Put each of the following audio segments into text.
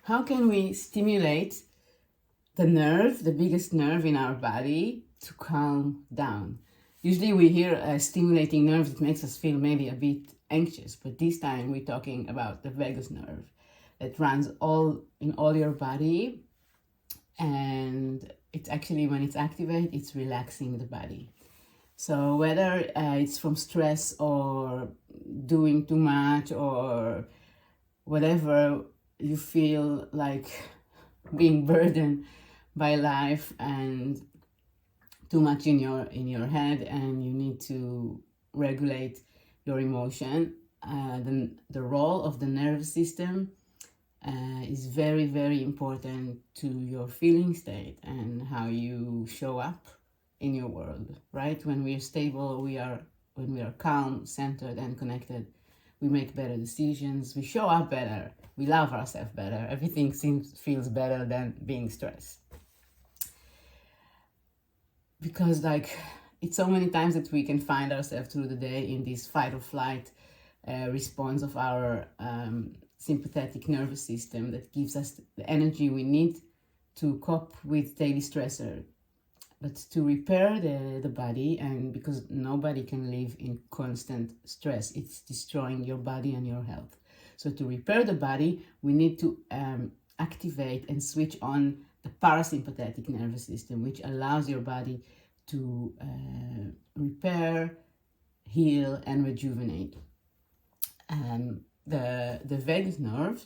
how can we stimulate the nerve, the biggest nerve in our body, to calm down? Usually we hear stimulating nerves, it makes us feel maybe a bit anxious, but this time we're talking about the vagus nerve that runs in all your body, and it's actually, when it's activated, it's relaxing the body. So whether it's from stress or doing too much or whatever, you feel like being burdened by life and too much in your head, and you need to regulate your emotion, the role of the nervous system is very, very important to your feeling state and how you show up in your world, right? When we are stable, when we are calm, centered, and connected, we make better decisions, we show up better, we love ourselves better, everything feels better than being stressed. Because it's so many times that we can find ourselves through the day in this fight or flight response of our sympathetic nervous system that gives us the energy we need to cope with daily stressor. But to repair the body, and because nobody can live in constant stress, it's destroying your body and your health. So to repair the body, we need to activate and switch on the parasympathetic nervous system, which allows your body to repair, heal, and rejuvenate. The vagus nerve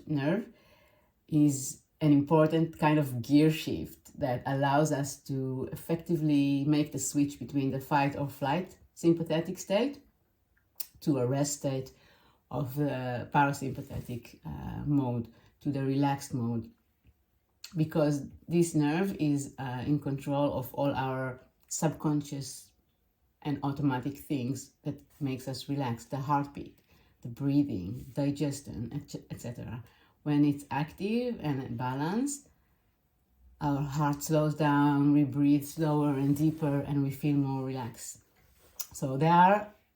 is an important kind of gear shift that allows us to effectively make the switch between the fight or flight sympathetic state to a rest state of the parasympathetic mode, to the relaxed mode, because this nerve is in control of all our subconscious and automatic things that makes us relax: the heartbeat, the breathing, digestion, etc. When it's active and balanced, our heart slows down, we breathe slower and deeper, and we feel more relaxed. So there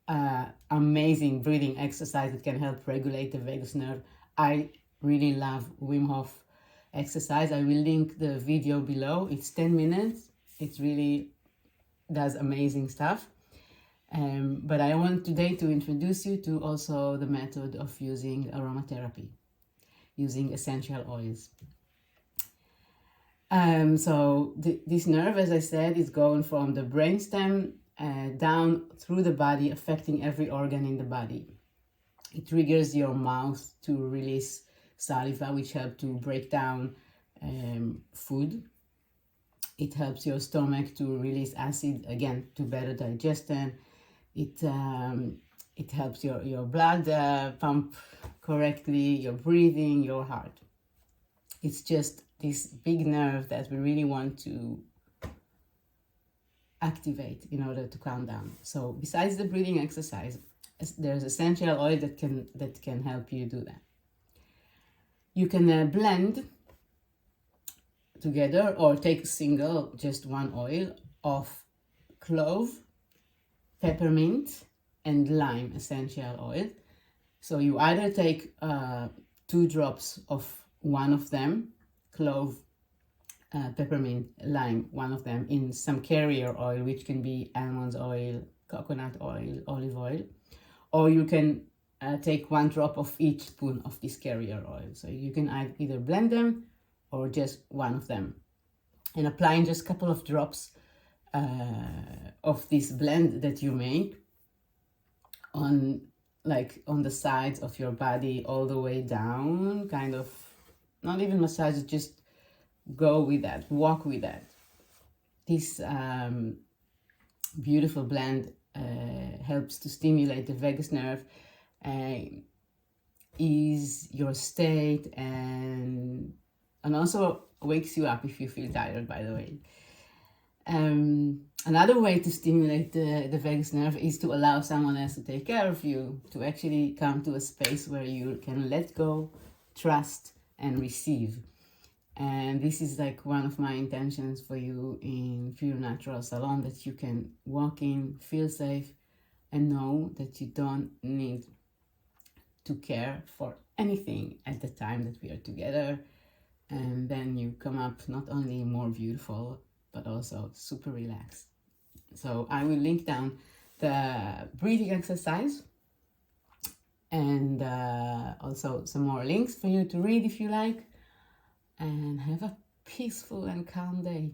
are amazing breathing exercises that can help regulate the vagus nerve. I really love Wim Hof exercise. I will link the video below. It's 10 minutes. It really does amazing stuff. But I want today to introduce you to also the method of using aromatherapy, using essential oils. So this nerve, as I said, is going from the brainstem down through the body, affecting every organ in the body. It triggers your mouth to release saliva, which helps to break down food. It helps your stomach to release acid, again, to better digestion. It helps your blood pump correctly, your breathing, your heart. It's just this big nerve that we really want to activate in order to calm down. So besides the breathing exercise, there's essential oil that can help you do that. You can blend together or take single, just one oil of clove, peppermint, and lime essential oil. So you either take 2 drops of one of them, clove, peppermint, lime, one of them, in some carrier oil, which can be almond oil, coconut oil, olive oil, or you can take 1 drop of each spoon of this carrier oil. So you can either blend them or just one of them, and applying just a couple of drops of this blend that you make on the sides of your body, all the way down, kind of, not even massage, just go with that, walk with that. This beautiful blend helps to stimulate the vagus nerve, ease your state, and also wakes you up if you feel tired, by the way. Another way to stimulate the vagus nerve is to allow someone else to take care of you, to actually come to a space where you can let go, trust, and receive. And this is one of my intentions for you in Pure Natural Salon, that you can walk in, feel safe, and know that you don't need to care for anything at the time that we are together. and then you come up not only more beautiful, but also super relaxed. So I will link down the breathing exercise and also some more links for you to read if you like. And have a peaceful and calm day.